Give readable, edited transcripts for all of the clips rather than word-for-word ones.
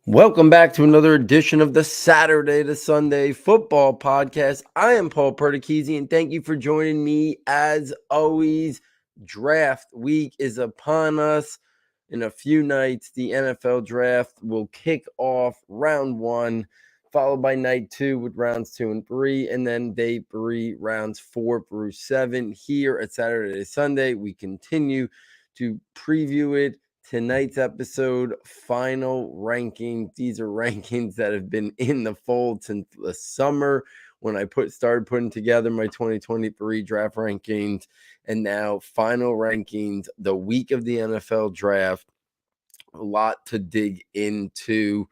Welcome back to another edition of the Saturday to Sunday Football Podcast. I am Paul Perdichizzi, and thank you for joining me. As always, draft week is upon us. In a few nights, the NFL draft will kick off round one, followed by night two with rounds 2 and 3, and then day 3, rounds 4 through 7. Here at Saturday to Sunday, we continue to preview it. Tonight's episode, final rankings. These are rankings that have been in the fold since the summer when I started putting together my 2023 draft rankings, and now final rankings the week of the NFL draft. A lot to dig into.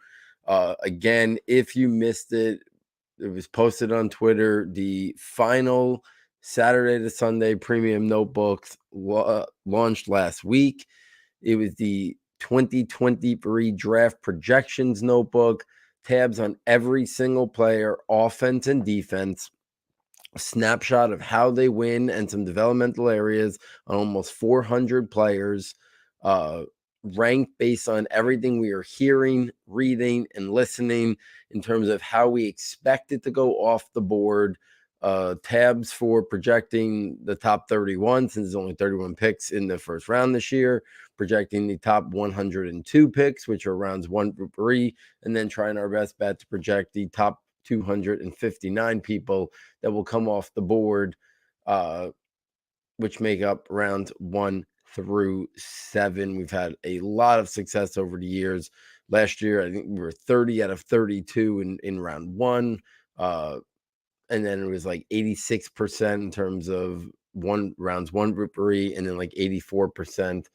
Again, if you missed it, it was posted on Twitter. The final Saturday to Sunday Premium Notebooks launched last week. It was the 2023 Draft Projections Notebook, tabs on every single player, offense and defense, a snapshot of how they win and some developmental areas on almost 400 players, ranked based on everything we are hearing, reading, and listening in terms of how we expect it to go off the board. Tabs for projecting the top 31, since there's only 31 picks in the first round this year, projecting the top 102 picks, which are rounds 1 through 3, and then trying our best bet to project the top 259 people that will come off the board, which make up rounds 1 through 7. We've had a lot of success over the years. Last year, I think we were 30 out of 32 in round 1. And then it was like 86% in terms of rounds 1 through 3, and then like 84%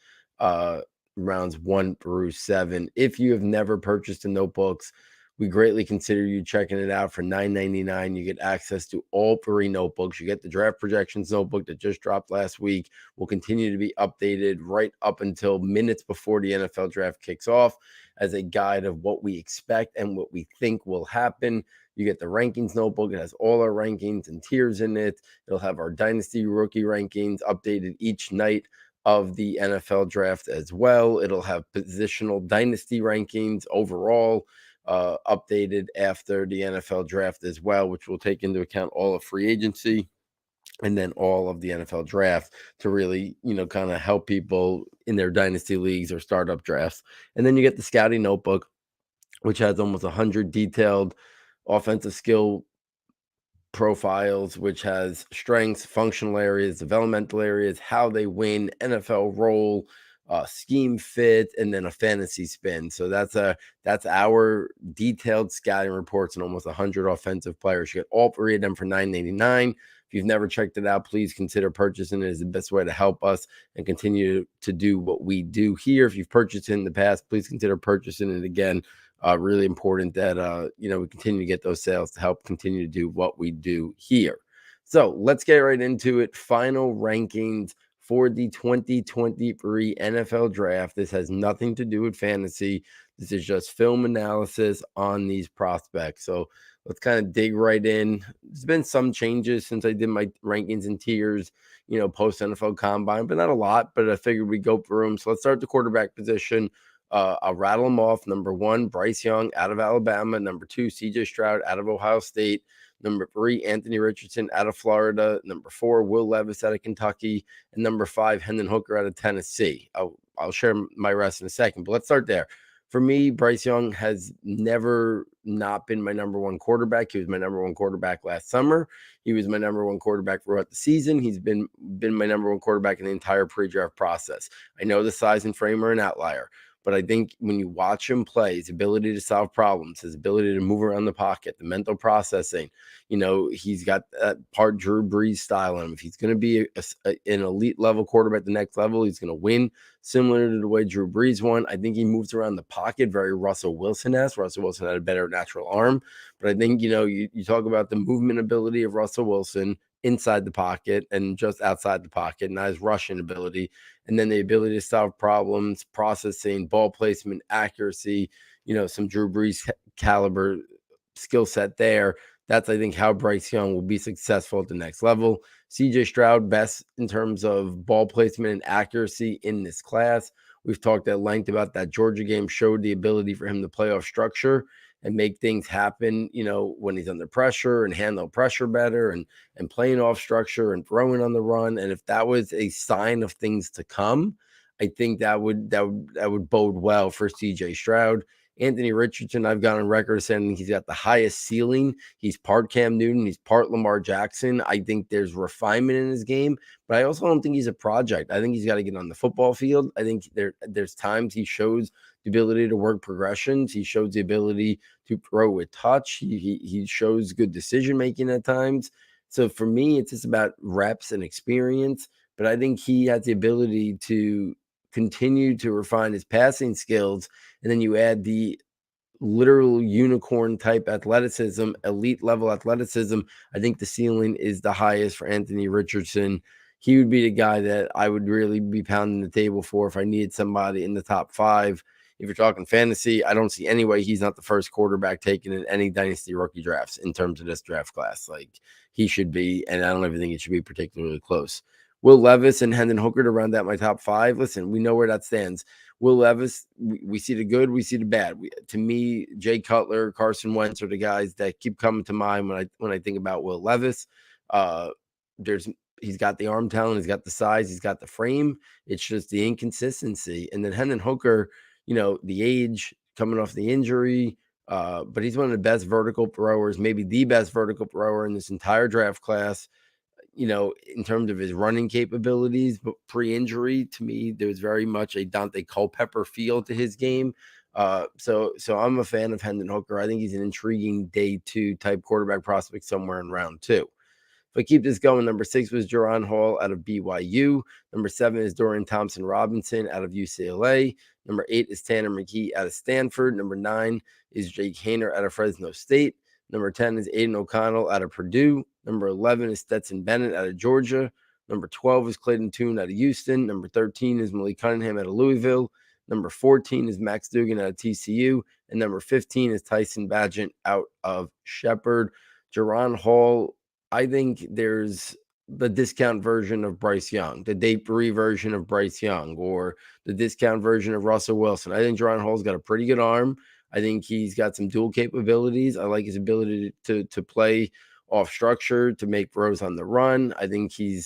rounds 1 through 7. If you have never purchased the notebooks, we greatly consider you checking it out. For $9.99, you get access to all 3 notebooks. You get the Draft Projections notebook that just dropped last week. Will continue to be updated right up until minutes before the NFL draft kicks off as a guide of what we expect and what we think will happen. You get the rankings notebook. It has all our rankings and tiers in it. It'll have our dynasty rookie rankings updated each night of the NFL draft as well. It'll have positional dynasty rankings overall, updated after the NFL draft as well, which will take into account all of free agency and then all of the NFL draft to really, kind of help people in their dynasty leagues or startup drafts. And then you get the scouting notebook, which has almost 100 detailed offensive skill profiles, which has strengths, functional areas, developmental areas, how they win, NFL role, scheme fit, and then a fantasy spin. So that's our detailed scouting reports and almost 100 offensive players. You get all 3 of them for $9.99. If you've never checked it out, please consider purchasing it. It's the best way to help us and continue to do what we do here. If you've purchased it in the past, please consider purchasing it again. Really important that, we continue to get those sales to help continue to do what we do here. So let's get right into it. Final rankings for the 2023 NFL draft. This has nothing to do with fantasy. This is just film analysis on these prospects. So let's kind of dig right in. There's been some changes since I did my rankings and tiers, post NFL Combine, but not a lot. But I figured we'd go through them. So let's start the quarterback position. I'll rattle them off. Number 1, Bryce Young out of Alabama. Number 2, CJ Stroud out of Ohio State. Number 3, Anthony Richardson out of Florida. Number 4, Will Levis out of Kentucky. And number 5, Hendon Hooker out of Tennessee. I'll share my rest in a second, but let's start there. For me, Bryce Young has never not been my number 1 quarterback. He was my number 1 quarterback last summer. He was my number 1 quarterback throughout the season. He's been my number 1 quarterback in the entire pre-draft process. I know the size and frame are an outlier, but I think when you watch him play, his ability to solve problems, his ability to move around the pocket, the mental processing, he's got that part Drew Brees style in him. If he's going to be an elite level quarterback at the next level, he's going to win similar to the way Drew Brees won. I think he moves around the pocket very Russell Wilson-esque. Russell Wilson had a better natural arm, but I think, you talk about the movement ability of Russell Wilson inside the pocket and just outside the pocket, not his rushing ability. And then the ability to solve problems, processing, ball placement, accuracy, some Drew Brees caliber skill set there. That's, I think, how Bryce Young will be successful at the next level. CJ Stroud, best in terms of ball placement and accuracy in this class. We've talked at length about that Georgia game showed the ability for him to play off structure and make things happen, when he's under pressure and handle pressure better and playing off structure and throwing on the run. And if that was a sign of things to come, I think that would bode well for CJ Stroud. Anthony Richardson, I've gone on record saying he's got the highest ceiling. He's part Cam Newton. He's part Lamar Jackson. I think there's refinement in his game, but I also don't think he's a project. I think he's got to get on the football field. I think there's times he shows the ability to work progressions. He shows the ability to throw with touch. He shows good decision making at times. So for me, it's just about reps and experience. But I think he has the ability to continue to refine his passing skills. And then you add the literal unicorn type athleticism, elite level athleticism. I think the ceiling is the highest for Anthony Richardson. He would be the guy that I would really be pounding the table for if I needed somebody in the top 5. If you're talking fantasy, I don't see any way he's not the first quarterback taken in any dynasty rookie drafts in terms of this draft class. Like, he should be, and I don't even think it should be particularly close. Will Levis and Hendon Hooker to round out my top 5. Listen, we know where that stands. Will Levis, we see the good, we see the bad. To me, Jay Cutler, Carson Wentz are the guys that keep coming to mind when I think about Will Levis. He's got the arm talent, he's got the size, he's got the frame. It's just the inconsistency. And then Hendon Hooker, the age, coming off the injury, but he's one of the best vertical throwers, maybe the best vertical thrower in this entire draft class. In terms of his running capabilities, but pre-injury, to me, there's very much a Dante Culpepper feel to his game. So I'm a fan of Hendon Hooker. I think he's an intriguing day 2 type quarterback prospect somewhere in round 2. If I keep this going, number 6 was Jaron Hall out of BYU. Number 7 is Dorian Thompson-Robinson out of UCLA. Number 8 is Tanner McKee out of Stanford. Number 9 is Jake Haener out of Fresno State. Number 10 is Aiden O'Connell out of Purdue. Number 11 is Stetson Bennett out of Georgia. Number 12 is Clayton Tune out of Houston. Number 13 is Malik Cunningham out of Louisville. Number 14 is Max Duggan out of TCU. And number 15 is Tyson Bagent out of Shepherd. Jaron Hall, I think there's the discount version of Bryce Young, the day 3 version of Bryce Young, or the discount version of Russell Wilson. I think Jaron Hall's got a pretty good arm. I think he's got some dual capabilities. I like his ability to play off structure, to make throws on the run. I think he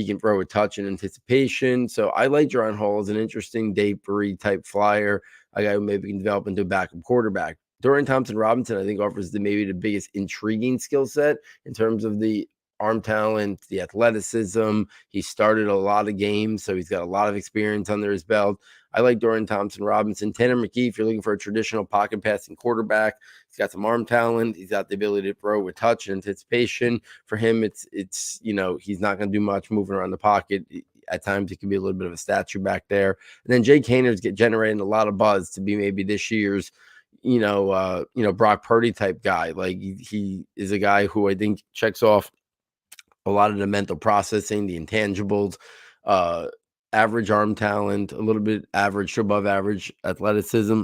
can throw a touch in anticipation. So I like Jaron Hall as an interesting day 3 type flyer, a guy who maybe can develop into a backup quarterback. Dorian Thompson-Robinson, I think, offers maybe the biggest intriguing skill set in terms of the arm talent, the athleticism. He started a lot of games, so he's got a lot of experience under his belt. I like Dorian Thompson-Robinson. Tanner McKee, if you're looking for a traditional pocket passing quarterback, he's got some arm talent. He's got the ability to throw with touch and anticipation. For him, it's he's not going to do much moving around the pocket. At times, it can be a little bit of a statue back there. And then Jake Haener's generating a lot of buzz to be maybe this year's Brock Purdy type guy. Like, he is a guy who I think checks off a lot of the mental processing, the intangibles, average arm talent, a little bit average to above average athleticism.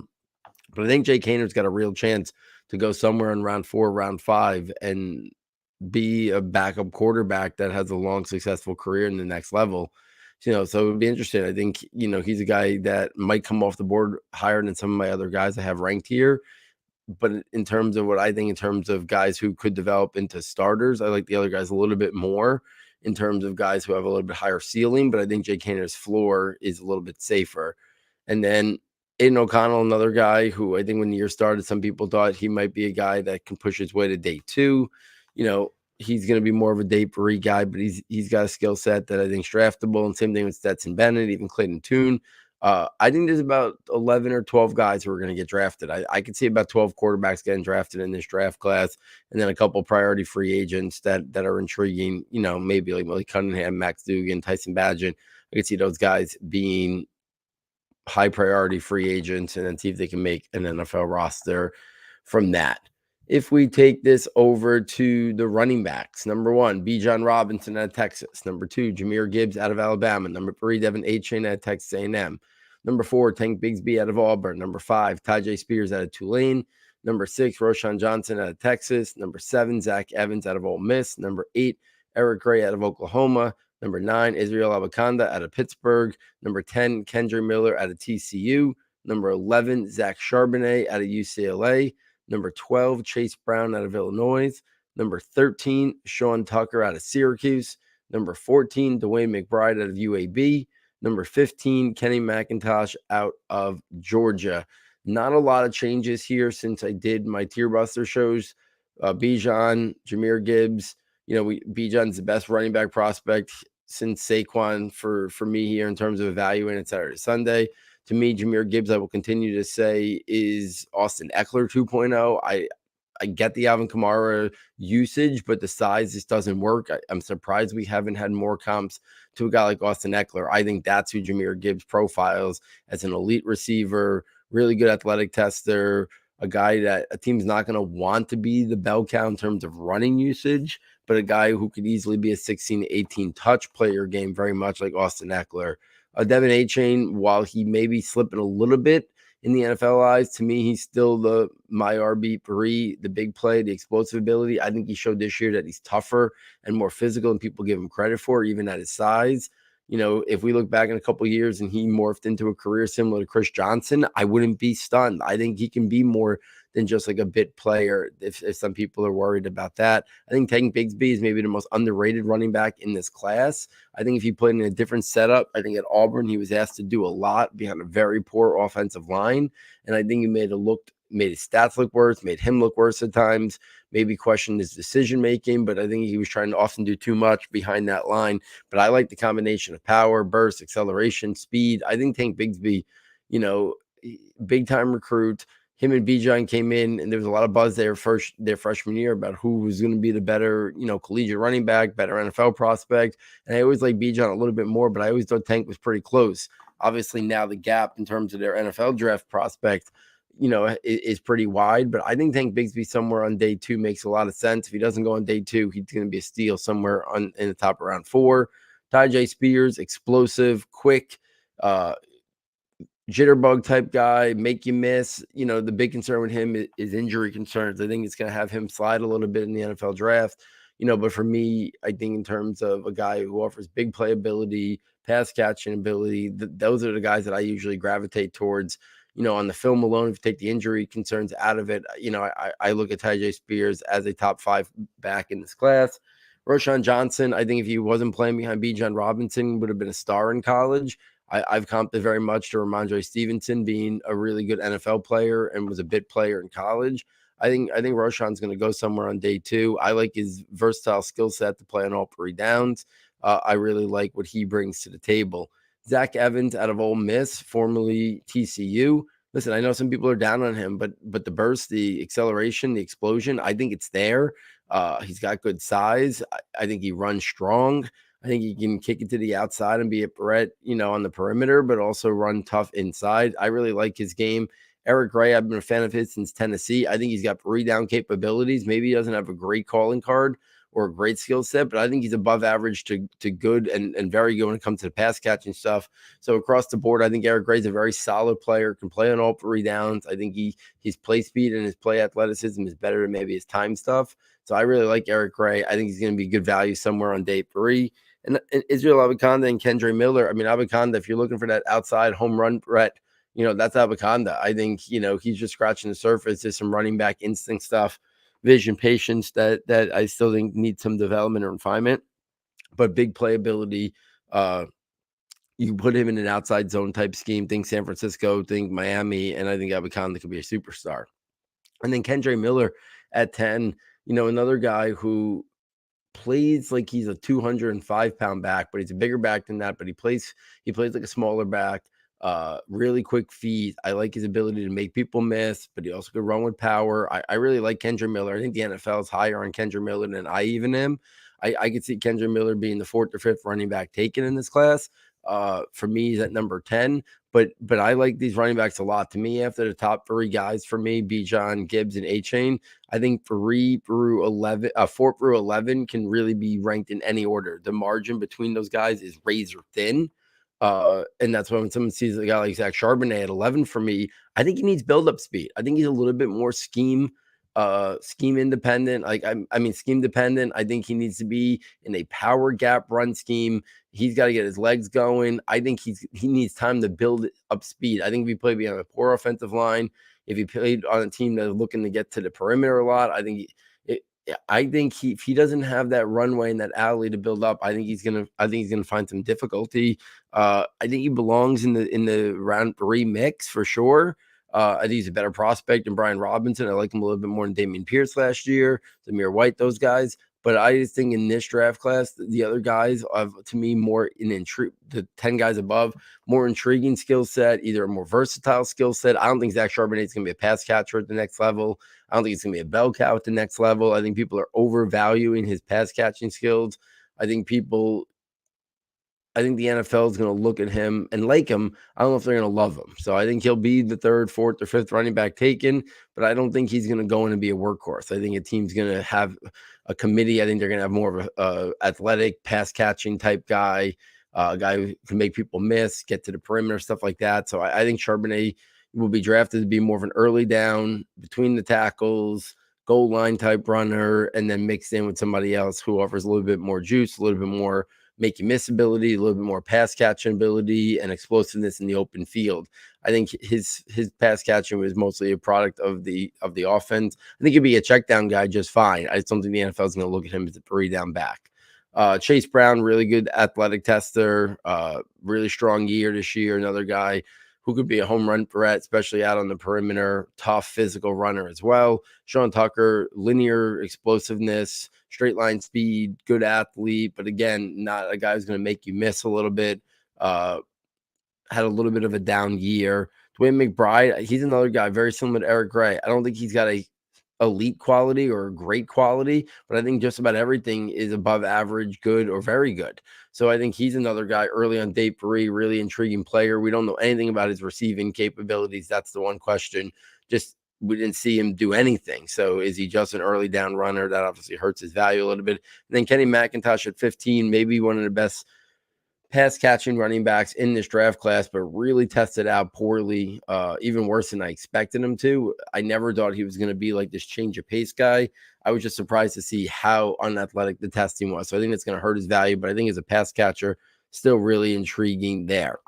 But I think Jake Haener's got a real chance to go somewhere in round 4, round 5, and be a backup quarterback that has a long, successful career in the next level. So it would be interesting. I think, he's a guy that might come off the board higher than some of my other guys I have ranked here. But in terms of what I think, in terms of guys who could develop into starters, I like the other guys a little bit more in terms of guys who have a little bit higher ceiling. But I think Jake Haener's floor is a little bit safer. And then Aiden O'Connell, another guy who I think when the year started, some people thought he might be a guy that can push his way to day 2. He's going to be more of a day 3 guy, but he's got a skill set that I think is draftable. And same thing with Stetson Bennett, even Clayton Tune. I think there's about 11 or 12 guys who are going to get drafted. I could see about 12 quarterbacks getting drafted in this draft class, and then a couple priority free agents that are intriguing, maybe like Malik Cunningham, Max Duggan, Tyson Bagent. I could see those guys being high priority free agents and then see if they can make an NFL roster from that. If we take this over to the running backs, number 1, Bijan Robinson out of Texas. Number 2, Jahmyr Gibbs out of Alabama. Number 3, Devin Achane out of Texas A&M. Number 4, Tank Bigsby out of Auburn. Number 5, Tajay Spears out of Tulane. Number 6, Roshan Johnson out of Texas. Number 7, Zach Evans out of Ole Miss. Number 8, Eric Gray out of Oklahoma. Number 9, Israel Abakanda out of Pittsburgh. Number 10, Kendra Miller out of TCU. Number 11, Zach Charbonnet out of UCLA. Number 12, Chase Brown out of Illinois. Number 13, Sean Tucker out of Syracuse. Number 14, Dwayne McBride out of UAB. Number 15, Kenny McIntosh out of Georgia. Not a lot of changes here since I did my tier buster shows. Bijan, Jahmyr Gibbs. Bijan's the best running back prospect since Saquon for me here in terms of evaluating Saturday Sunday. To me, Jahmyr Gibbs, I will continue to say, is Austin Eckler 2.0. I get the Alvin Kamara usage, but the size just doesn't work. I'm surprised we haven't had more comps to a guy like Austin Eckler. I think that's who Jahmyr Gibbs profiles as an elite receiver, really good athletic tester, a guy that a team's not going to want to be the bell cow in terms of running usage, but a guy who could easily be a 16 to 18 touch player game, very much like Austin Eckler. Devin Achane, while he may be slipping a little bit in the NFL eyes, to me, he's still my RB3, the big play, the explosive ability. I think he showed this year that he's tougher and more physical than people give him credit for, even at his size. If we look back in a couple of years and he morphed into a career similar to Chris Johnson, I wouldn't be stunned. I think he can be more than just like a bit player if some people are worried about that. I think Tank Bigsby is maybe the most underrated running back in this class. I think if he played in a different setup, I think at Auburn, he was asked to do a lot behind a very poor offensive line. And I think he made his stats look worse, made him look worse at times, maybe questioned his decision-making, but I think he was trying to often do too much behind that line. But I like the combination of power, burst, acceleration, speed. I think Tank Bigsby, big-time recruit. Him and Bijan came in, and there was a lot of buzz their freshman year about who was going to be the better, collegiate running back, better NFL prospect. And I always like Bijan a little bit more, but I always thought Tank was pretty close. Obviously, now the gap in terms of their NFL draft prospect, is pretty wide. But I think Tank Bigsby somewhere on day 2 makes a lot of sense. If he doesn't go on day 2, he's going to be a steal somewhere in the top of round 4. Tyjae Spears, explosive, quick, jitterbug type guy, make you miss. The big concern with him is injury concerns. I think it's going to have him slide a little bit in the NFL draft. But for me, I think in terms of a guy who offers big playability, pass catching ability, those are the guys that I usually gravitate towards. On the film alone, if you take the injury concerns out of it, I look at Tyjae Spears as a top 5 back in this class. Roschon Johnson, I think if he wasn't playing behind Bijan Robinson, would have been a star in college. I've comped it very much to Ramondre Stevenson being a really good NFL player and was a bit player in college. I think Roschon's going to go somewhere on day 2. I like his versatile skill set to play on all 3 downs. I really like what he brings to the table. Zach Evans out of Ole Miss, formerly TCU. Listen, I know some people are down on him, but the burst, the acceleration, the explosion, I think it's there. He's got good size. I think he runs strong. I think he can kick it to the outside and be a threat, on the perimeter, but also run tough inside. I really like his game. Eric Gray, I've been a fan of his since Tennessee. I think he's got 3 down capabilities. Maybe he doesn't have a great calling card or a great skill set, but I think he's above average to good and very good when it comes to the pass catching stuff. So across the board, I think Eric Gray's a very solid player, can play on all 3 downs. I think his play speed and his play athleticism is better than maybe his time stuff. So I really like Eric Gray. I think he's going to be good value somewhere on day 3. And Israel Abakanda and Kendra Miller. I mean, Abakanda, if you're looking for that outside home run threat, that's Abakanda. I think, he's just scratching the surface. There's some running back instinct stuff, vision, patience that I still think needs some development or refinement. But big playability. You put him in an outside zone type scheme. Think San Francisco, think Miami, and I think Abakanda could be a superstar. And then Kendra Miller at 10, another guy who plays like he's a 205-pound back, but he's a bigger back than that. But he plays like a smaller back. Really quick feet. I like his ability to make people miss, but he also could run with power. I really like Kendra Miller. I think the NFL is higher on Kendra Miller than I even am. I could see Kendra Miller being the 4th or 5th running back taken in this class. For me, he's at number 10. But I like these running backs a lot. To me, after the top 3 guys for me, Bijan, Gibbs, and Achane, I think 4 through 11 can really be ranked in any order. The margin between those guys is razor thin. And that's why when someone sees a guy like Zach Charbonnet at 11 for me, I think he needs build-up speed. I think he's a little bit more scheme scheme independent. I mean, scheme dependent. I think he needs to be in a power gap run scheme. He's got to get his legs going. I think he needs time to build up speed. I think if he played behind a poor offensive line, if he played on a team that's looking to get to the perimeter a lot, I think if he doesn't have that runway and that alley to build up, I think he's gonna find some difficulty. I think he belongs in the round 3 mix for sure. I think he's a better prospect than Brian Robinson. I like him a little bit more than Damian Pierce last year, Zamir White, those guys. But I just think in this draft class, the other guys have, to me, more the 10 guys above, more intriguing skill set, either a more versatile skill set. I don't think Zach Charbonnet is going to be a pass catcher at the next level. I don't think it's going to be a bell cow at the next level. I think people are overvaluing his pass catching skills. I think the NFL is going to look at him and like him. I don't know if they're going to love him. So I think he'll be the 3rd, 4th, or 5th running back taken, but I don't think he's going to go in and be a workhorse. I think a team's going to have a committee. I think they're going to have more of a athletic pass catching type guy, a guy who can make people miss, get to the perimeter, stuff like that. So I think Charbonnet will be drafted to be more of an early down, between the tackles, goal line type runner, and then mixed in with somebody else who offers a little bit more juice, a little bit more make you miss ability, a little bit more pass catching ability, and explosiveness in the open field. I think his pass catching was mostly a product of the offense. I think he'd be a check down guy just fine. I just don't think the NFL is going to look at him as a 3 down back. Chase Brown, really good athletic tester, really strong year this year. Another guy who could be a home run threat, especially out on the perimeter, tough physical runner as well. Sean Tucker, linear explosiveness, straight line speed, good athlete, but again, not a guy who's going to make you miss a little bit. Had a little bit of a down year. Dwayne McBride, he's another guy very similar to Eric Gray. I don't think he's got a elite quality or great quality, but I think just about everything is above average, good, or very good. So I think he's another guy early on day 3, really intriguing player. We don't know anything about his receiving capabilities. That's the one question. We didn't see him do anything. So is he just an early down runner? That obviously hurts his value a little bit. And then Kenny McIntosh at 15, maybe one of the best pass catching running backs in this draft class, but really tested out poorly, even worse than I expected him to. I never thought he was going to be like this change of pace guy. I was just surprised to see how unathletic the testing was. So I think it's going to hurt his value, but I think as a pass catcher, still really intriguing there.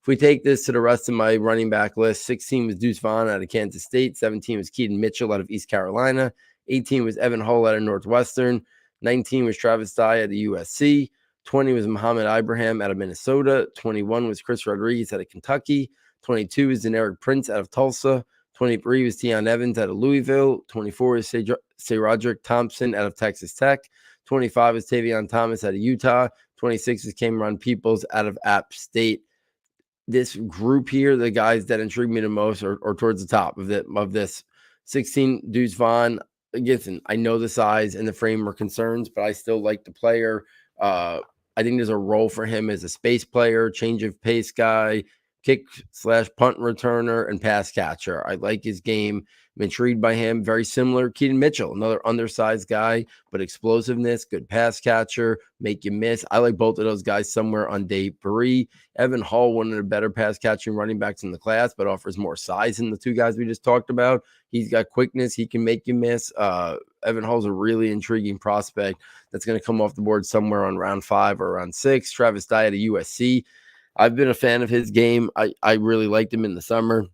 If we take this to the rest of my running back list, 16 was Deuce Vaughn out of Kansas State, 17 was Keaton Mitchell out of East Carolina, 18 was Evan Hull out of Northwestern, 19 was Travis Dye out of USC, 20 was Muhammad Ibrahim out of Minnesota. 21 was Chris Rodriguez out of Kentucky. 22 is Deneric Prince out of Tulsa. 23 was Tiyon Evans out of Louisville. 24 is Roderick Thompson out of Texas Tech. 25 is Tavion Thomas out of Utah. 26 is Cameron Peoples out of App State. This group here, the guys that intrigue me the most are towards the top of this. 16, Deuce Vaughn. Again, I know the size and the frame are concerns, but I still like the player. I think there's a role for him as a space player, change of pace guy, kick/punt returner, and pass catcher. I like his game. I'm intrigued by him. Very similar. Keaton Mitchell, another undersized guy, but explosiveness, good pass catcher, make you miss. I like both of those guys somewhere on day 3. Evan Hull, one of the better pass catching running backs in the class, but offers more size than the 2 guys we just talked about. He's got quickness. He can make you miss. Evan Hull's a really intriguing prospect that's going to come off the board somewhere on round 5 or round 6. Travis Dye at USC. I've been a fan of his game. I really liked him in the summer.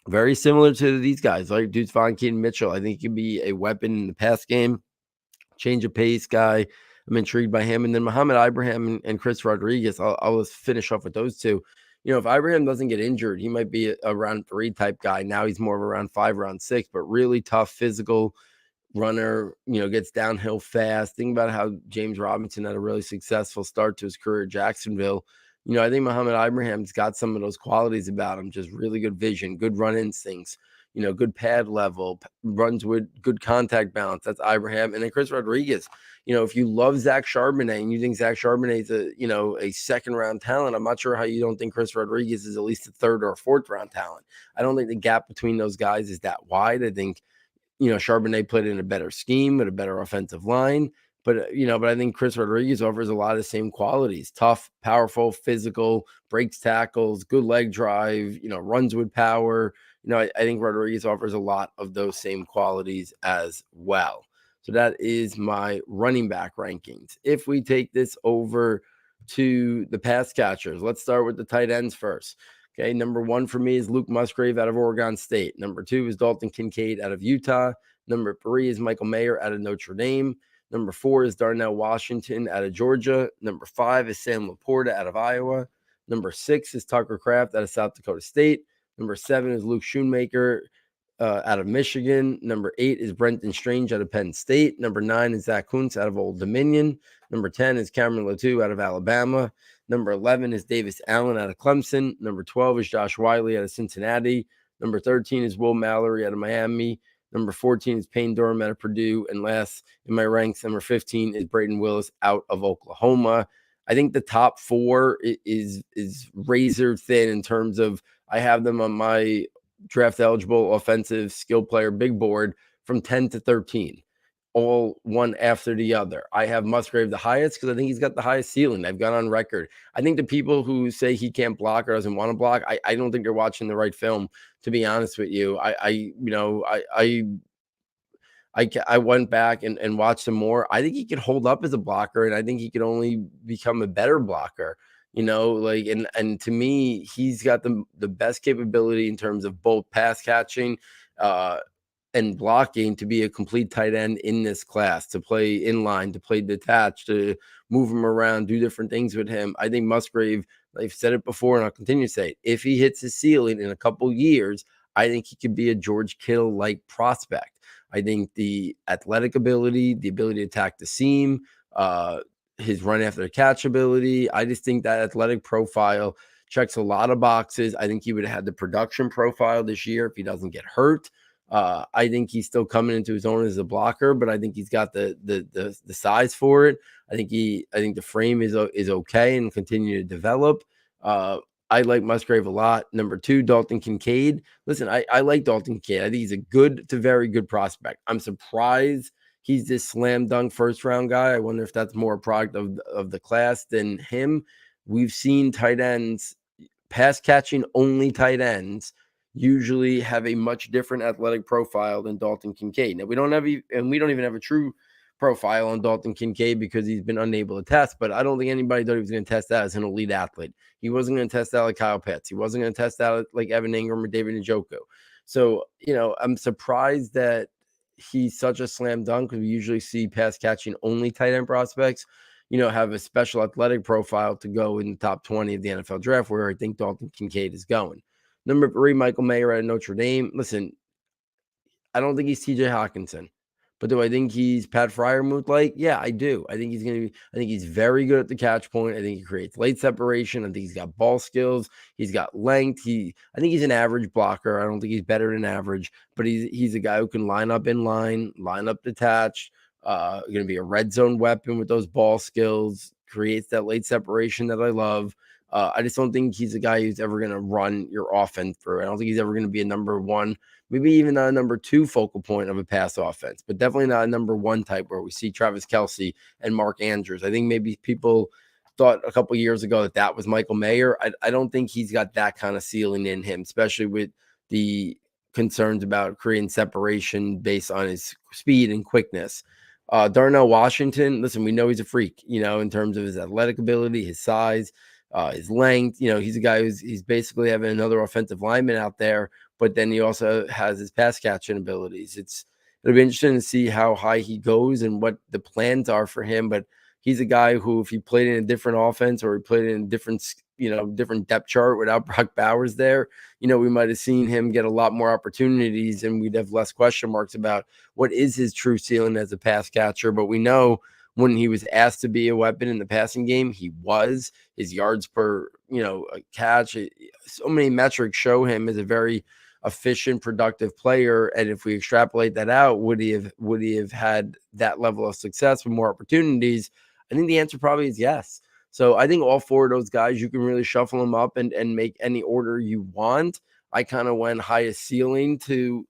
Very similar to these guys, like Deuce Vaughn, Keaton Mitchell. I think he can be a weapon in the pass game, change of pace guy. I'm intrigued by him. And then Muhammad Ibrahim and Chris Rodriguez, I'll finish off with those 2. If Ibrahim doesn't get injured, he might be a round 3 type guy. Now he's more of a round 5, round 6, but really tough physical runner, gets downhill fast. Think about how James Robinson had a really successful start to his career at Jacksonville. I think Muhammad Ibrahim's got some of those qualities about him, just really good vision, good run instincts, good pad level, runs with good contact balance. That's Ibrahim. And then Chris Rodriguez, if you love Zach Charbonnet and you think Zach Charbonnet is a second round talent, I'm not sure how you don't think Chris Rodriguez is at least a 3rd or a 4th round talent. I don't think the gap between those guys is that wide. I think, Charbonnet played in a better scheme with a better offensive line. But I think Chris Rodriguez offers a lot of the same qualities: tough, powerful, physical, breaks tackles, good leg drive, runs with power. I think Rodriguez offers a lot of those same qualities as well. So that is my running back rankings. If we take this over to the pass catchers, let's start with the tight ends first. Okay, number 1 for me is Luke Musgrave out of Oregon State. Number 2 is Dalton Kincaid out of Utah. Number 3 is Michael Mayer out of Notre Dame. Number 4 is Darnell Washington out of Georgia. Number 5 is Sam Laporta out of Iowa. Number 6 is Tucker Kraft out of South Dakota State. Number 7 is Luke Schoonmaker out of Michigan. Number 8 is Brenton Strange out of Penn State. Number 9 is Zach Kuntz out of Old Dominion. Number 10 is Cameron Latou out of Alabama. Number 11 is Davis Allen out of Clemson. Number 12 is Josh Wiley out of Cincinnati. Number 13 is Will Mallory out of Miami. Number 14 is Payne Durham out of Purdue. And last in my ranks, number 15 is Braden Willis out of Oklahoma. I think the top 4 is razor thin in terms of I have them on my draft eligible offensive skill player big board from 10 to 13, all one after the other. I have Musgrave the highest because I think he's got the highest ceiling. I've gone on record. I think the people who say he can't block or doesn't want to block, I don't think they're watching the right film, to be honest with you. I went back and watched some more. I think he could hold up as a blocker, and I think he could only become a better blocker. And to me, he's got the best capability in terms of both pass catching and blocking to be a complete tight end in this class, to play in line, to play detached, to move him around, do different things with him. I think Musgrave, I've said it before and I'll continue to say it, if he hits his ceiling in a couple years, I think he could be a George Kittle-like prospect. I think the athletic ability, the ability to attack the seam, his run after the catch ability, I just think that athletic profile checks a lot of boxes. I think he would have had the production profile this year if he doesn't get hurt. I think he's still coming into his own as a blocker, but I think he's got the size for it. I think the frame is okay and continue to develop. I like Musgrave a lot. Number 2, Dalton Kincaid. Listen, I like Dalton Kincaid. I think he's a good to very good prospect. I'm surprised he's this slam dunk first round guy. I wonder if that's more a product of the class than him. We've seen tight ends, pass catching only tight ends, usually have a much different athletic profile than Dalton Kincaid. Now we don't even have a true profile on Dalton Kincaid because he's been unable to test, but I don't think anybody thought he was going to test that as an elite athlete. He wasn't going to test that like Kyle Pitts. He wasn't going to test that like Evan Ingram or David Njoku. So, I'm surprised that he's such a slam dunk because we usually see pass catching only tight end prospects, have a special athletic profile to go in the top 20 of the NFL draft, where I think Dalton Kincaid is going. Number 3, Michael Mayer at Notre Dame. Listen, I don't think he's TJ Hawkinson. But do I think he's Pat Fryermuth like? Yeah, I do. I think he's very good at the catch point. I think he creates late separation. I think he's got ball skills. He's got length. I think he's an average blocker. I don't think he's better than average, but he's a guy who can line up in line, line up detached, going to be a red zone weapon with those ball skills, creates that late separation that I love. I just don't think he's a guy who's ever going to run your offense through. I don't think he's ever going to be a number 1, maybe even not a number 2 focal point of a pass offense, but definitely not a number 1 type where we see Travis Kelce and Mark Andrews. I think maybe people thought a couple years ago that was Michael Mayer. I don't think he's got that kind of ceiling in him, especially with the concerns about creating separation based on his speed and quickness. Darnell Washington, listen, we know he's a freak, in terms of his athletic ability, his size, his length. He's a guy he's basically having another offensive lineman out there, but then he also has his pass catching abilities. It'll be interesting to see how high he goes and what the plans are for him. But he's a guy who, if he played in a different offense or he played in a different depth chart without Brock Bowers there, we might have seen him get a lot more opportunities and we'd have less question marks about what is his true ceiling as a pass catcher. But we know when he was asked to be a weapon in the passing game, he was. His yards per, catch, so many metrics show him as a very efficient, productive player. And if we extrapolate that out, would he have had that level of success with more opportunities? I think the answer probably is yes. So I think all 4 of those guys, you can really shuffle them up and make any order you want. I kind of went highest ceiling to,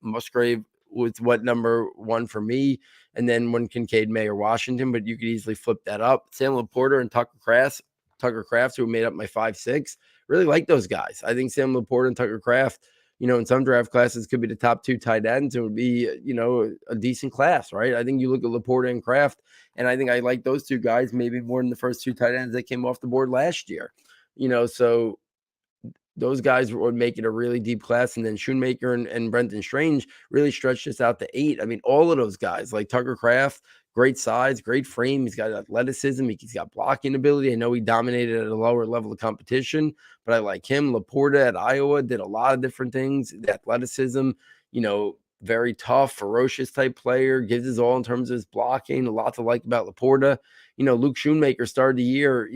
Musgrave, with what number one for me, and then when Kincaid, May, or Washington, but you could easily flip that up. Sam Laporta and Tucker Kraft, who made up my 5-6. Really like those guys. I think Sam Laporta and Tucker Kraft, in some draft classes could be the top 2 tight ends. It would be, a decent class, right? I think you look at Laporta and Kraft, and I think I like those 2 guys maybe more than the first 2 tight ends that came off the board last year. So those guys would make it a really deep class. And then Schoonmaker and Brenton Strange really stretched this out to 8. I mean, all of those guys, like Tucker Kraft, great size, great frame. He's got athleticism. He's got blocking ability. I know he dominated at a lower level of competition, but I like him. Laporta at Iowa did a lot of different things. The athleticism, very tough, ferocious type player, gives his all in terms of his blocking. A lot to like about Laporta. Luke Schoonmaker started the year,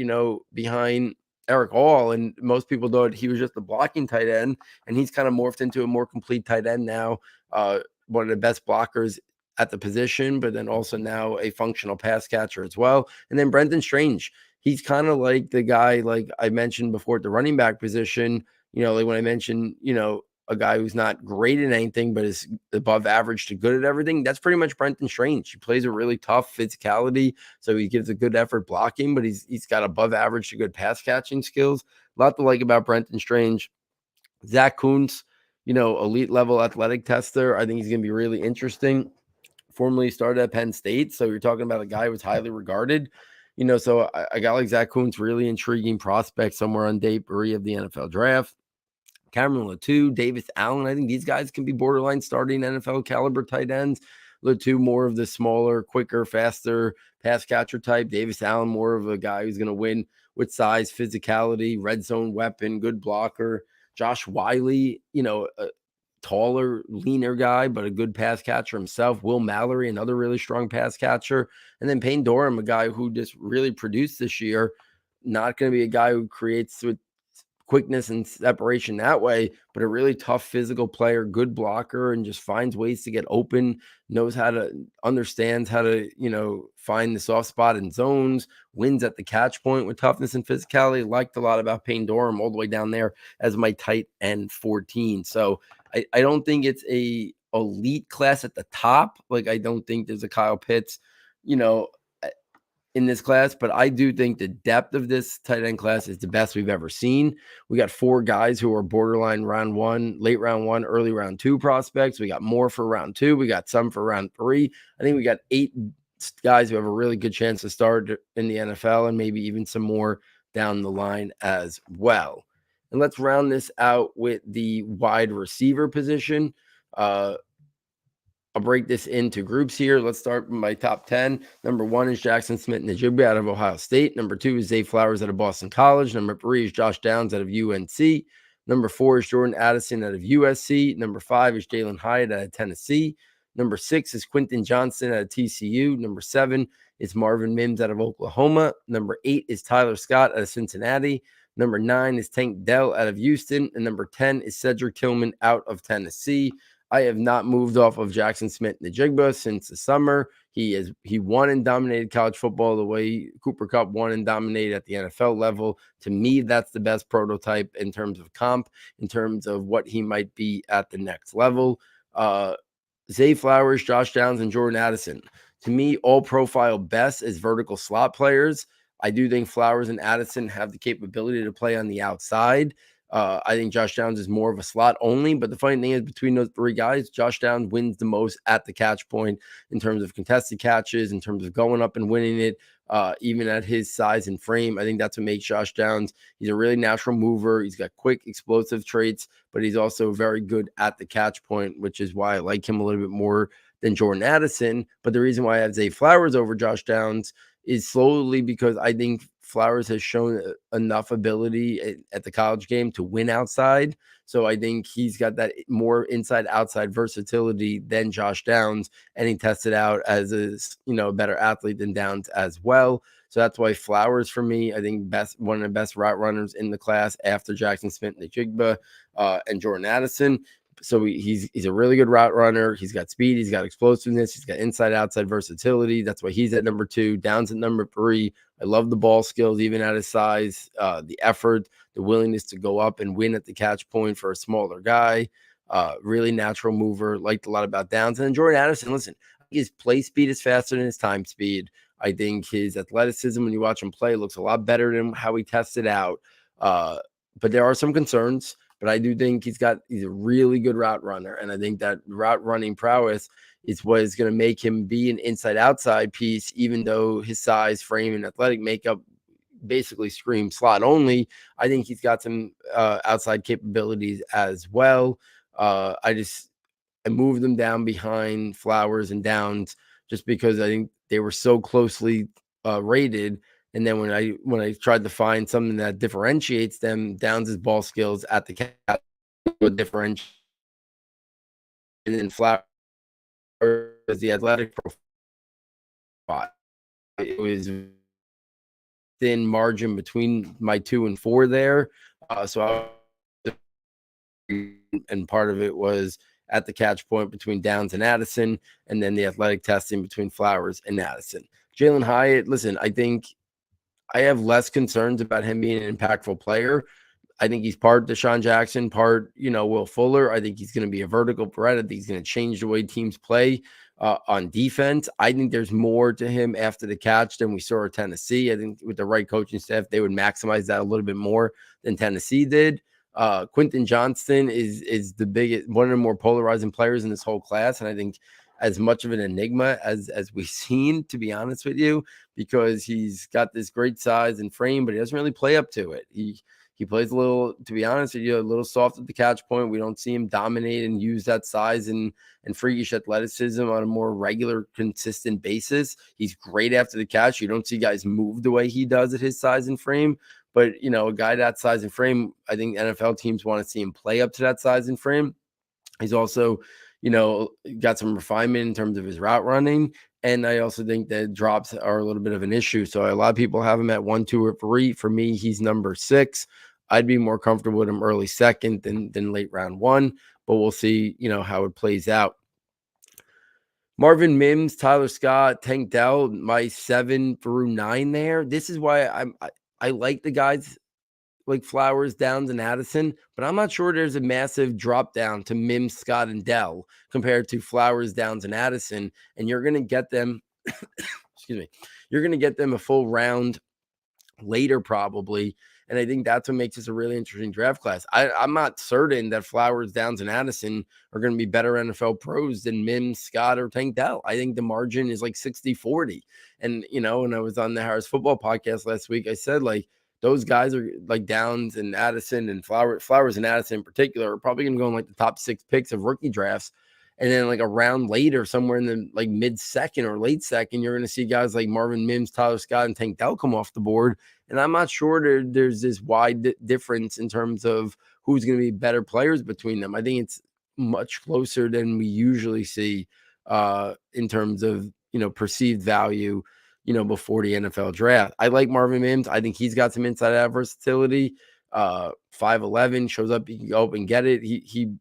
behind Eric Hall, and most people thought he was just a blocking tight end, and he's kind of morphed into a more complete tight end now. One of the best blockers at the position, but then also now a functional pass catcher as well. And then Brenton Strange, he's kind of like the guy, like I mentioned before at the running back position, like when I mentioned, a guy who's not great at anything, but is above average to good at everything. That's pretty much Brenton Strange. He plays a really tough physicality, so he gives a good effort blocking, but he's got above average to good pass catching skills. A lot to like about Brenton Strange. Zach Kuntz, elite level athletic tester. I think he's going to be really interesting. Formerly started at Penn State, so you're talking about a guy who was highly regarded. So I got like Zach Kuntz, really intriguing prospect somewhere on day 3 of the NFL draft. Cameron Latou, Davis Allen. I think these guys can be borderline starting NFL caliber tight ends. Latou, more of the smaller, quicker, faster pass catcher type. Davis Allen, more of a guy who's going to win with size, physicality, red zone weapon, good blocker. Josh Wiley, a taller, leaner guy, but a good pass catcher himself. Will Mallory, another really strong pass catcher. And then Payne Durham, a guy who just really produced this year. Not going to be a guy who creates with quickness and separation that way, but a really tough physical player, good blocker, and just finds ways to get open, understands how to, find the soft spot in zones, wins at the catch point with toughness and physicality. Liked a lot about Payne Durham all the way down there as my tight end 14. So I don't think it's a elite class at the top. Like, I don't think there's a Kyle Pitts, in this class, but I do think the depth of this tight end class is the best we've ever seen. We got 4 guys who are borderline round 1, late round 1, early round 2 prospects. We got more for round 2. We got some for round 3. I think we got 8 guys who have a really good chance to start in the NFL, and maybe even some more down the line as well. And let's round this out with the wide receiver position. I'll break this into groups here. Let's start with my top 10. Number 1 is Jackson Smith-Njigba out of Ohio State. Number 2 is Zay Flowers out of Boston College. Number 3 is Josh Downs out of UNC. Number 4 is Jordan Addison out of USC. Number 5 is Jalen Hyatt out of Tennessee. Number 6 is Quentin Johnson out of TCU. Number 7 is Marvin Mims out of Oklahoma. Number 8 is Tyler Scott out of Cincinnati. Number 9 is Tank Dell out of Houston. And number 10 is Cedric Tillman out of Tennessee. I have not moved off of Jackson Smith-Njigba since the summer. He won and dominated college football the way Cooper Kupp won and dominated at the NFL level. To me, that's the best prototype in terms of comp, in terms of what he might be at the next level. Zay Flowers, Josh Downs, and Jordan Addison. To me, all profile best as vertical slot players. I do think Flowers and Addison have the capability to play on the outside. I think Josh Downs is more of a slot only, but the funny thing is between those 3 guys, Josh Downs wins the most at the catch point in terms of contested catches, in terms of going up and winning it, even at his size and frame. I think that's what makes Josh Downs. He's a really natural mover. He's got quick, explosive traits, but he's also very good at the catch point, which is why I like him a little bit more than Jordan Addison. But the reason why I have Zay Flowers over Josh Downs is slowly because I think Flowers has shown enough ability at the college game to win outside. So I think he's got that more inside-outside versatility than Josh Downs, and he tested out as a better athlete than Downs as well. So that's why Flowers, for me, I think one of the best route runners in the class after Jackson Smith-Njigba and Jordan Addison. So he's a really good route runner. He's got speed. He's got explosiveness. He's got inside-outside versatility. That's why he's at number 2. Downs at number 3. I love the ball skills, even at his size, the effort, the willingness to go up and win at the catch point for a smaller guy. Really natural mover. Liked a lot about Downs. And then Jordan Addison, listen, his play speed is faster than his time speed. I think his athleticism, when you watch him play, looks a lot better than how he tested out. But there are some concerns. But I do think he's a really good route runner. And I think that route running prowess is what is going to make him be an inside-outside piece, even though his size, frame, and athletic makeup basically scream slot only. I think he's got some outside capabilities as well. I moved them down behind Flowers and Downs just because I think they were so closely rated. And then when I tried to find something that differentiates them, Downs' ball skills at the catch would differentiate, and then Flowers the athletic profile. It was thin margin between my 2 and 4 there. And part of it was at the catch point between Downs and Addison, and then the athletic testing between Flowers and Addison. Jalen Hyatt, listen, I think I have less concerns about him being an impactful player. I think he's part Deshaun Jackson, part, Will Fuller. I think he's going to be a vertical threat. I think he's going to change the way teams play on defense. I think there's more to him after the catch than we saw at Tennessee. I think with the right coaching staff, they would maximize that a little bit more than Tennessee did. Quentin Johnston is the biggest, one of the more polarizing players in this whole class. And I think as much of an enigma as we've seen, to be honest with you, because he's got this great size and frame, but he doesn't really play up to it. He plays a little, to be honest with you, a little soft at the catch point. We don't see him dominate and use that size and freakish athleticism on a more regular, consistent basis. He's great after the catch. You don't see guys move the way he does at his size and frame. But, a guy that size and frame, I think NFL teams want to see him play up to that size and frame. He's also, got some refinement in terms of his route running. And I also think that drops are a little bit of an issue. So a lot of people have him at 1, 2, or 3. For me, he's number 6. I'd be more comfortable with him early second than late round 1, but we'll see, how it plays out. Marvin Mims, Tyler Scott, Tank Dell, my 7 through 9 there. This is why I like the guys like Flowers, Downs, and Addison, but I'm not sure there's a massive drop down to Mims, Scott, and Dell compared to Flowers, Downs, and Addison. And you're going to get them, excuse me, you're going to get them a full round later probably. And I think that's what makes this a really interesting draft class. I'm not certain that Flowers, Downs, and Addison are going to be better NFL pros than Mims, Scott, or Tank Dell. I think the margin is like 60-40. And, when I was on the Harris Football Podcast last week, I said, like, those guys are like Downs and Addison and Flowers and Addison in particular are probably going to go in like the top 6 picks of rookie drafts. And then like a round later, somewhere in the like mid-second or late second, you're going to see guys like Marvin Mims, Tyler Scott, and Tank Dell come off the board. And I'm not sure there's this wide difference in terms of who's going to be better players between them. I think it's much closer than we usually see in terms of, perceived value, before the NFL draft. I like Marvin Mims. I think he's got some inside out versatility. 5'11", shows up, he can go up and get it. He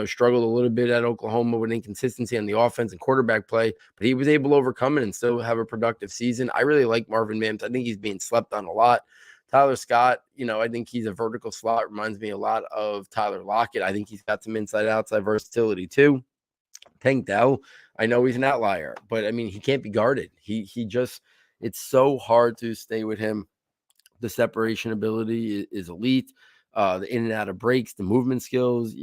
struggled a little bit at Oklahoma with inconsistency on the offense and quarterback play, but he was able to overcome it and still have a productive season. I really like Marvin Mims. I think he's being slept on a lot. Tyler Scott, I think he's a vertical slot. Reminds me a lot of Tyler Lockett. I think he's got some inside-outside versatility too. Tank Dell, I know he's an outlier, but I mean, he can't be guarded. He just, it's so hard to stay with him. The separation ability is elite. The in and out of breaks, the movement skills,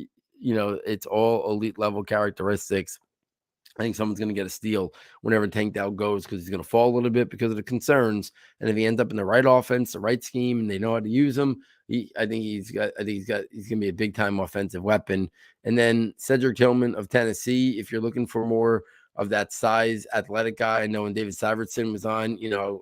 it's all elite level characteristics. I think someone's going to get a steal whenever Tank Dell goes because he's going to fall a little bit because of the concerns. And if he ends up in the right offense, the right scheme, and they know how to use him, I think he's going to be a big time offensive weapon. And then Cedric Tillman of Tennessee, if you're looking for more of that size athletic guy, I know when David Syvertson was on,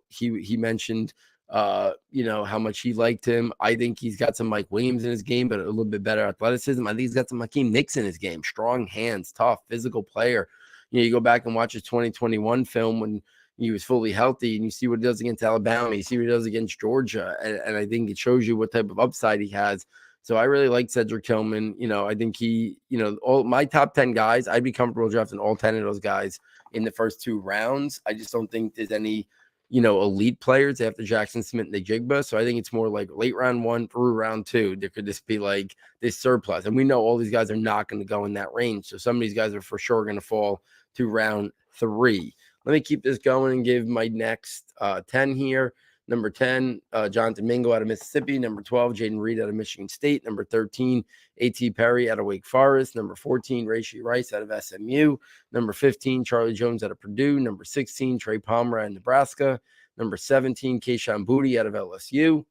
he mentioned how much he liked him. I think he's got some Mike Williams in his game, but a little bit better athleticism. I think he's got some Hakeem Nicks in his game. Strong hands, tough, physical player. You go back and watch his 2021 film when he was fully healthy, and you see what he does against Alabama. You see what he does against Georgia, and I think it shows you what type of upside he has. So I really like Cedric Tillman. I think he, all my top 10 guys, I'd be comfortable drafting all 10 of those guys in the first 2 rounds. I just don't think there's any elite players after Jackson Smith and Jigba. So I think it's more like late round 1 through round 2. There could just be like this surplus. And we know all these guys are not going to go in that range. So some of these guys are for sure going to fall to round 3. Let me keep this going and give my next 10 here. Number 10, Jonathan Mingo out of Mississippi. Number 12, Jaden Reed out of Michigan State. Number 13, A.T. Perry out of Wake Forest. Number 14, Rashee Rice out of SMU. Number 15, Charlie Jones out of Purdue. Number 16, Trey Palmer out of Nebraska. Number 17, Kayshon Boutte out of LSU.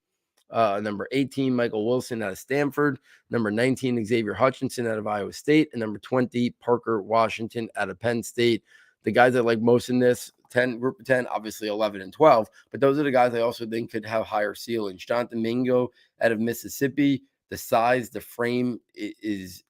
Number 18, Michael Wilson out of Stanford. Number 19, Xavier Hutchinson out of Iowa State. And number 20, Parker Washington out of Penn State. The guys I like most in this group of 10, obviously 11 and 12, but those are the guys I also think could have higher ceilings. Jonathan Mingo out of Mississippi, the size, the frame is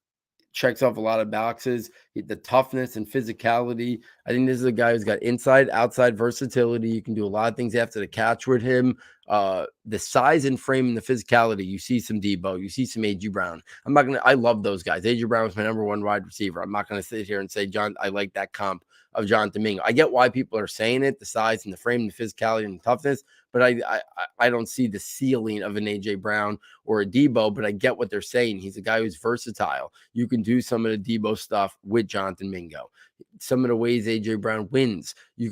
checks off a lot of boxes. The toughness and physicality. I think this is a guy who's got inside, outside versatility. You can do a lot of things after the catch with him. The size and frame and the physicality. You see some Debo. You see some A.J. Brown. I love those guys. A.J. Brown was my number 1 wide receiver. I'm not going to sit here and say, John, I like that comp of Jonathan Mingo. I get why people are saying it, the size and the frame and the physicality and the toughness, but I don't see the ceiling of an A.J. Brown or a Debo, but I get what they're saying. He's a guy who's versatile. You can do some of the Debo stuff with Jonathan Mingo. Some of the ways A.J. Brown wins, you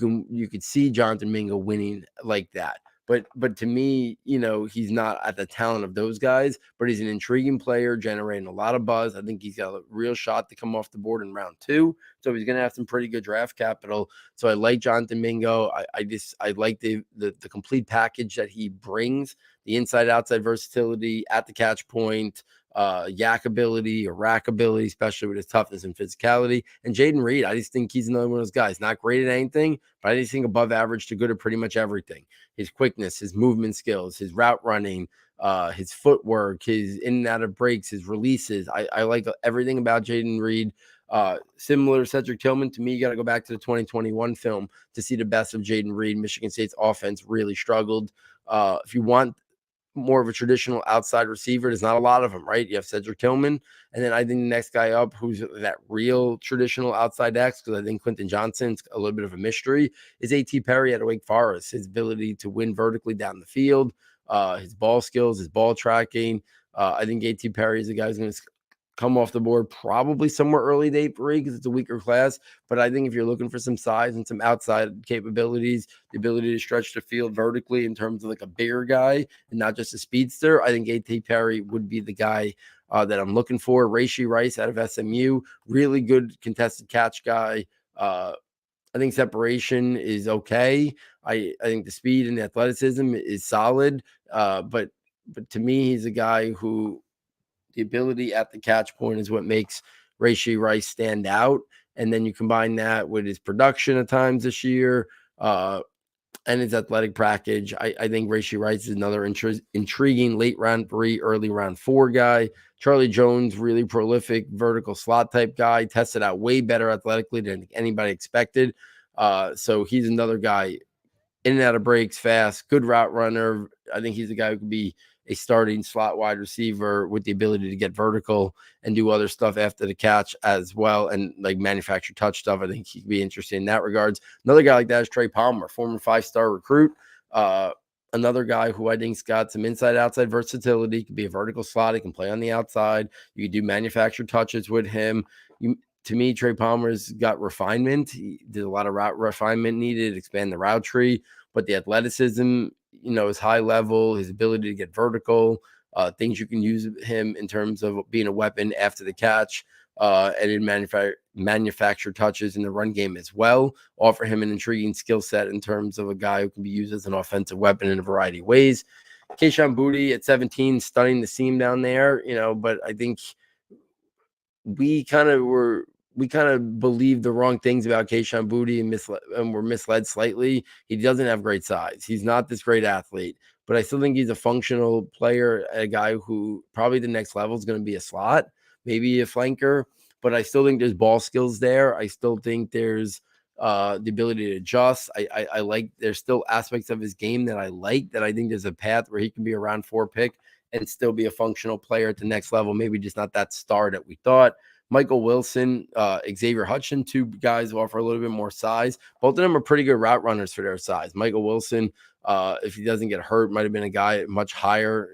could see Jonathan Mingo winning like that. But to me, he's not at the talent of those guys, but he's an intriguing player, generating a lot of buzz. I think he's got a real shot to come off the board in round 2. So he's going to have some pretty good draft capital. So I like Jonathan Mingo. I like the complete package that he brings, the inside outside versatility at the catch point, yak ability or rack ability, especially with his toughness and physicality. And Jaden Reed, I just think he's another one of those guys. Not great at anything, but I just think above average to good at pretty much everything. His quickness, his movement skills, his route running, his footwork, his in and out of breaks, his releases. I like everything about Jaden Reed. Similar to Cedric Tillman, to me, you got to go back to the 2021 film to see the best of Jaden Reed. Michigan State's offense really struggled. If you want more of a traditional outside receiver, there's not a lot of them, right? You have Cedric Tillman, and then I think the next guy up who's that real traditional outside X, because I think Quentin Johnson's a little bit of a mystery, is A.T. Perry out of Wake Forest. His ability to win vertically down the field, his ball skills, his ball tracking. I think A.T. Perry is the guy who's going to come off the board probably somewhere early day 3 because it's a weaker class. But I think if you're looking for some size and some outside capabilities, the ability to stretch the field vertically in terms of like a bigger guy and not just a speedster, I think A.T. Perry would be the guy that I'm looking for. Rashee Rice out of SMU, really good contested catch guy. I think separation is okay. I think the speed and the athleticism is solid. But to me, he's a guy who the ability at the catch point is what makes Rashee Rice stand out. And then you combine that with his production at times this year and his athletic package. I think Rashee Rice is another intriguing late round 3, early round 4 guy. Charlie Jones, really prolific vertical slot type guy, tested out way better athletically than anybody expected. So he's another guy in and out of breaks, fast, good route runner. I think he's a guy who could be a starting slot wide receiver with the ability to get vertical and do other stuff after the catch as well, and like manufacture touch stuff. I think he could be interested in that regards. Another guy like that is Trey Palmer, former 5-star recruit. Another guy who I think's got some inside-outside versatility. Could be a vertical slot. He can play on the outside. You can do manufactured touches with him. To me, Trey Palmer's got refinement. He did a lot of route refinement needed, expand the route tree, but the athleticism, is high level, his ability to get vertical, things you can use him in terms of being a weapon after the catch, and in manufacture touches in the run game as well. Offer him an intriguing skill set in terms of a guy who can be used as an offensive weapon in a variety of ways. Kayshon Boutte at 17, stunning the seam down there, but I think we kind of believed the wrong things about Kayshon Boutte and were misled slightly. He doesn't have great size. He's not this great athlete, but I still think he's a functional player, a guy who probably the next level is going to be a slot, maybe a flanker, but I still think there's ball skills there. I still think there's the ability to adjust. I like, there's still aspects of his game that I like, that I think there's a path where he can be a round 4 pick and still be a functional player at the next level. Maybe just not that star that we thought. Michael Wilson, Xavier Hutchinson, two guys who offer a little bit more size. Both of them are pretty good route runners for their size. Michael Wilson, if he doesn't get hurt, might have been a guy much higher,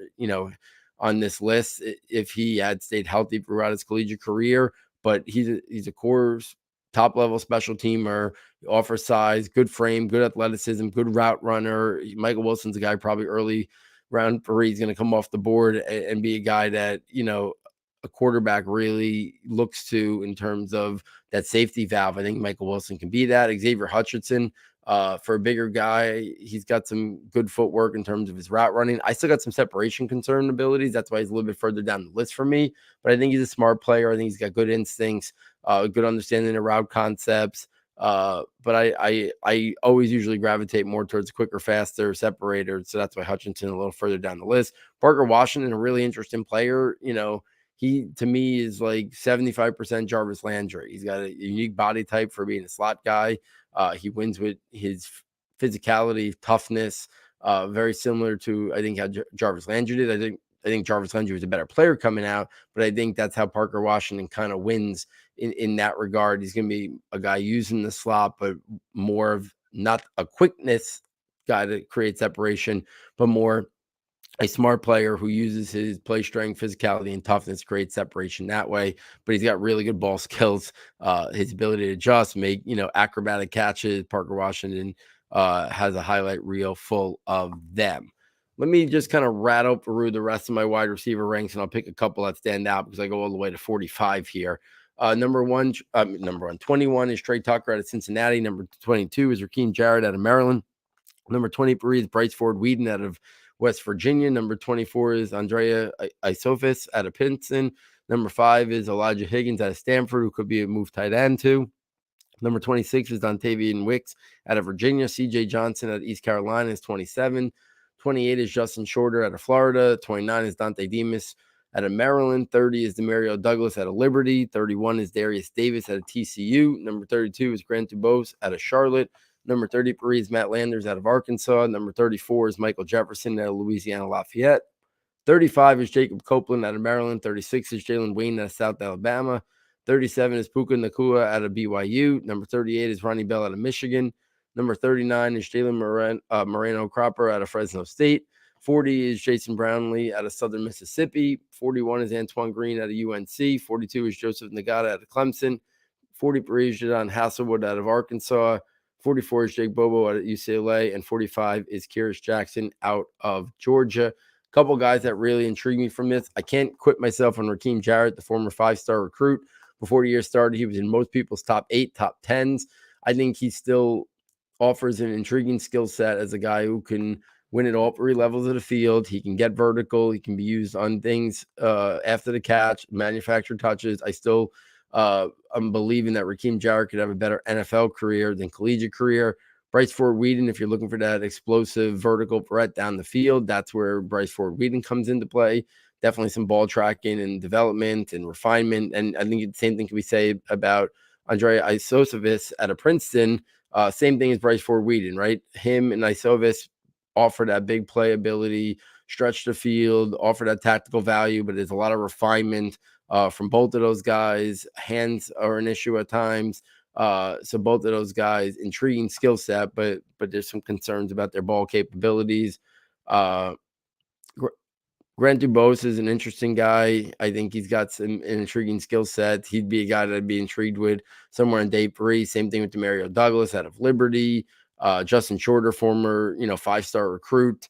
on this list if he had stayed healthy throughout his collegiate career. But he's a core top level special teamer, offers size, good frame, good athleticism, good route runner. Michael Wilson's a guy probably early round 3 he's going to come off the board and be a guy that a quarterback really looks to in terms of that safety valve. I think Michael Wilson can be that. Xavier Hutchinson, for a bigger guy, he's got some good footwork in terms of his route running. I still got some separation concern abilities. That's why he's a little bit further down the list for me. But I think he's a smart player. I think he's got good instincts, good understanding of route concepts. But I always usually gravitate more towards quicker, faster separator. So that's why Hutchinson a little further down the list. Parker Washington, a really interesting player. He, to me, is like 75% Jarvis Landry. He's got a unique body type for being a slot guy. He wins with his physicality, toughness, very similar to, I think, how Jarvis Landry did. I think Jarvis Landry was a better player coming out, but I think that's how Parker Washington kind of wins in that regard. He's going to be a guy using the slot, but more of not a quickness guy to create separation, but more a smart player who uses his play strength, physicality, and toughness to create separation that way. But he's got really good ball skills, his ability to adjust, make, acrobatic catches. Parker Washington has a highlight reel full of them. Let me just kind of rattle through the rest of my wide receiver ranks, and I'll pick a couple that stand out because I go all the way to 45 here. Number 21 is Trey Tucker out of Cincinnati. Number 22 is Raheem Jarrett out of Maryland. Number 23 is Bryce Ford Whedon out of West Virginia. Number 24 is Andrea Isofis out of Princeton. Number 5 is Elijah Higgins out of Stanford, who could be a move tight end too. Number 26 is Dontavian Wicks out of Virginia. CJ Johnson out of East Carolina is 27. 28 is Justin Shorter out of Florida. 29 is Dante Demas out of Maryland. 30 is Demario Douglas out of Liberty. 31 is Darius Davis out of TCU. Number 32 is Grant Dubose out of Charlotte. Number 33 is Matt Landers out of Arkansas. Number 34 is Michael Jefferson out of Louisiana Lafayette. 35 is Jacob Copeland out of Maryland. 36 is Jalen Wayne out of South Alabama. 37 is Puka Nacua out of BYU. Number 38 is Ronnie Bell out of Michigan. Number 39 is Jalen Moreno Cropper out of Fresno State. 40 is Jason Brownlee out of Southern Mississippi. 41 is Antoine Green out of UNC. 42 is Joseph Nagata out of Clemson. 43 is Jadon Hasselwood out of Arkansas. 44 is Jake Bobo out of UCLA. And 45 is Kyrus Jackson out of Georgia. A couple guys that really intrigue me from this. I can't quit myself on Raheem Jarrett, the former 5-star recruit. Before the year started, he was in most people's top 8, top 10s. I think he still offers an intriguing skill set as a guy who can win at all 3 levels of the field. He can get vertical. He can be used on things after the catch, manufactured touches. I still I'm believing that Raheem Jarrett could have a better NFL career than collegiate career. Bryce Ford Whedon, if you're looking for that explosive vertical threat down the field, that's where Bryce Ford Whedon comes into play. Definitely some ball tracking and development and refinement. And I think the same thing can be said about Andrea Isofis out of Princeton. Same thing as Bryce Ford Whedon, right? Him and Isofis offer that big play ability, stretch the field, offer that tactical value, but there's a lot of refinement from both of those guys. Hands are an issue at times. So both of those guys, intriguing skill set, but there's some concerns about their ball capabilities. Grant Dubose is an interesting guy. I think he's got an intriguing skill set. He'd be a guy that I'd be intrigued with somewhere in day 3. Same thing with Demario Douglas out of Liberty. Justin Shorter, former 5-star recruit.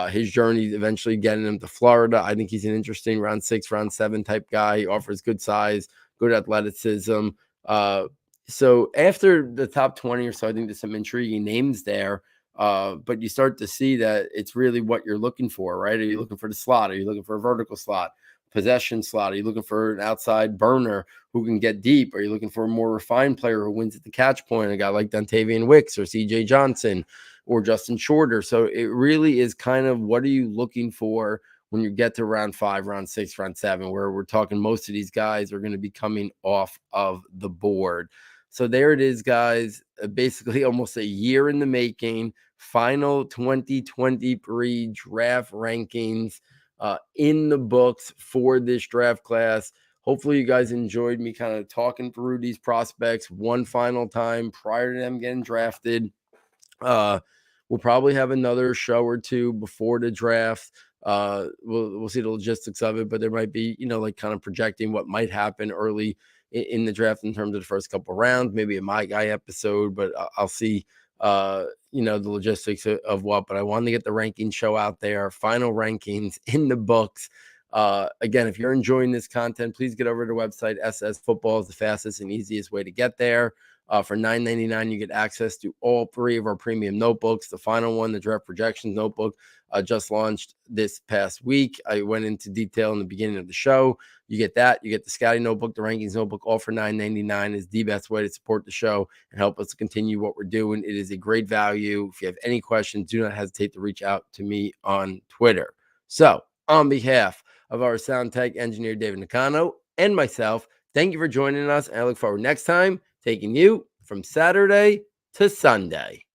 His journey eventually getting him to Florida. I think he's an interesting round 6, round 7 type guy. He offers good size, good athleticism. So after the top 20 or so, I think there's some intriguing names there. But you start to see that it's really what you're looking for, right? Are you looking for the slot? Are you looking for a vertical slot, possession slot? Are you looking for an outside burner who can get deep? Are you looking for a more refined player who wins at the catch point? A guy like Dontavian Wicks or CJ Johnson or Justin Shorter. So it really is kind of what are you looking for when you get to round 5, round 6, round 7, where we're talking most of these guys are going to be coming off of the board. So there it is, guys. Basically almost a year in the making. Final 2023 draft rankings in the books for this draft class. hopefully you guys enjoyed me kind of talking through these prospects one final time prior to them getting drafted. We'll probably have another show or two before the draft. We'll see the logistics of it, but there might be, like kind of projecting what might happen early in the draft in terms of the first couple rounds, maybe a My Guy episode, but I'll see, the logistics of what. But I wanted to get the ranking show out there, final rankings in the books. Again, if you're enjoying this content, please get over to the website. SS Football is the fastest and easiest way to get there. For $9.99, you get access to all three of our premium notebooks. The final one, the Draft Projections notebook, just launched this past week. I went into detail in the beginning of the show. You get that. You get the Scouting notebook, the Rankings notebook, all for $9.99 is the best way to support the show and help us continue what we're doing. It is a great value. If you have any questions, do not hesitate to reach out to me on Twitter. So, on behalf of our sound tech engineer, David Nakano, and myself, thank you for joining us, and I look forward next time taking you from Saturday to Sunday.